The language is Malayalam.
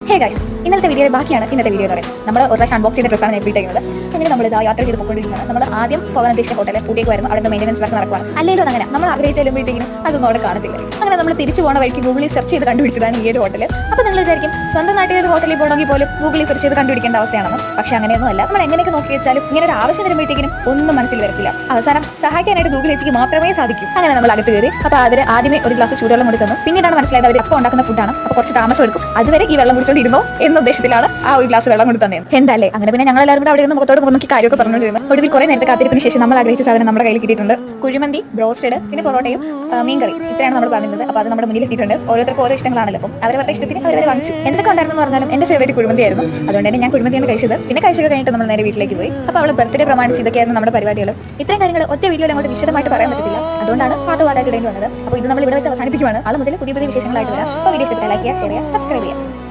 ഹേ ഗൈസ്, ഇന്നത്തെ വീഡിയോയുടെ ബാക്കിയാണ് ഇന്നത്തെ വീഡിയോ എന്ന് പറയുന്നത്. നമ്മൾ ഒരു പ്രാവശ്യം അൺബോക്സ് ചെയ്ത ഡ്രസ്സാണ് നേരിട്ടേക്കുന്നത്. അങ്ങനെ നമ്മൾ യാത്ര ചെയ്ത് പോയിക്കൊണ്ടിരിക്കുകയാണ്. നമ്മൾ ആദ്യം പോകാൻ ഉദ്ദേശിച്ച ഹോട്ടലിൽ ഊട്ടിക്ക് വരുന്നു. അവിടെ മെയിൻ്റനൻസ് വർക്ക് നടക്കുകയാണ്. അല്ലെങ്കിൽ അങ്ങനെ നമ്മൾ ആഗ്രഹിച്ച് ചെല്ലുമ്പോഴത്തേക്കും അതൊന്നും അവിടെ കാണത്തില്ല. അങ്ങനെ നമ്മൾ തിരിച്ചു പോകുന്ന വഴിക്ക് ഗൂഗിളിൽ സെർച്ച് ചെയ്ത് കണ്ടുപിടിച്ചതാണ് ഈ ഒരു ഹോട്ടൽ. അപ്പോൾ നിങ്ങൾ വിചാരിക്കും സ്വന്തം നാട്ടിലെ ഒരു ഹോട്ടലിൽ പോകണമെങ്കിൽ പോലും ഗൂഗിളിൽ സെർച്ച് ചെയ്ത് കണ്ടുപിടിക്കേണ്ട അവസ്ഥയാണെന്ന്. പക്ഷേ അങ്ങനെയൊന്നും അല്ല. നമ്മൾ എങ്ങനെയൊക്കെ നോക്കി വെച്ചാലും ഇങ്ങനെ ഒരു ആവശ്യം വരുമ്പോഴത്തേക്കും ഒന്നും മനസ്സിൽ വരത്തില്ല. അവസാനം സഹായിക്കാനായിട്ട് ഗൂഗിൾ ചേച്ചിക്ക് മാത്രമേ സാധിക്കൂ. അങ്ങനെ നമ്മൾ അകത്ത് കയറി. അപ്പോൾ അവർ ആദ്യമേ ഒരു ഗ്ലാസ് ചൂടുവെള്ളം കൂടി തന്നു. പിന്നീടാണ് മനസ്സിലായത് അവർ അപ്പം ഉണ്ടാക്കുന്ന ഫുഡാണ്. അപ്പോൾ കുറച്ച് താമസം എടുക്കും. അതുവരെ ഈ വെള്ളം കുടിച്ചോണ്ടിരുന്നോ എന്ന ഉദ്ദേശത്തിലാണ് ആ ഒരു ഗ്ലാസ് വെള്ളം കൂടി തന്നത്. എന്തായാലേ അങ്ങനെ പിന്നെ ഞങ്ങൾ എല്ലാവരും കൂടെ അവിടെ നിന്ന് മുഖത്തോട് നോക്കി കാര്യമൊക്കെ പറഞ്ഞുകൊണ്ടിരുന്നു. ഒടുവിൽ കുറെ നേരത്തെ കാത്തിരിപ്പിന് ശേഷം നമ്മൾ ആഗ്രഹിച്ച സാധനം നമ്മുടെ കയ്യിൽ കിട്ടിയിട്ടുണ്ട്. കുഴിമന്തി, ബ്രോസ്റ്റഡ്, പിന്നെ പൊറോട്ടയും മീൻകറി. ഇത്രയാണ് നമ്മൾ പറഞ്ഞത്. അപ്പോൾ അത് നമ്മുടെ മുന്നിൽ എത്തിയിട്ടുണ്ട്. ഓരോരുത്തർക്ക് ഓരോ ഇഷ്ടങ്ങളാണല്ലോ. അപ്പം അവരുടെ ഇഷ്ടത്തിന് അവരെ വാങ്ങിച്ചു. എന്തൊക്കെ ഉണ്ടായിരുന്നു പറഞ്ഞാലും എന്റെ ഫേവറേറ്റ് കുഴിമന്തി ആയിരുന്നു. അതുകൊണ്ട് തന്നെ ഞാൻ കുഴിമന്തിയാണ് കഴിച്ചത്. പിന്നെ കഴിച്ചൊക്കെ കഴിഞ്ഞിട്ട് നമ്മൾ നേരെ വീട്ടിലേക്ക് പോയി. അപ്പോൾ അവളെ ബർത്ത്ഡേ പ്രമാണിച്ച് ഇതൊക്കെയായിരുന്നു നമ്മുടെ പരിപാടികൾ. ഇത്രയും കാര്യങ്ങൾ ഒറ്റ വീഡിയോയിൽ അങ്ങോട്ട് വിശദമായിട്ട് പറയാൻ പറ്റത്തില്ല. അതുകൊണ്ടാണ് പാട്ടുപാടായിട്ട് ഇടേണ്ടി വന്നത്. അപ്പോൾ ഇത് നമ്മൾ ഇവിടെ വെച്ച് അവസാനിപ്പിക്കുകയാണ്. ആൾ മുതൽ പുതിയ പുതിയ വിശേഷങ്ങളായിട്ട് വരാം. അപ്പോൾ വീഡിയോ ഇഷ്ടപ്പെട്ടാൽ ലൈക്ക് ചെയ്യുക, ഷെയർ ചെയ്യുക, സബ്സ്ക്രൈബ് ചെയ്യുക.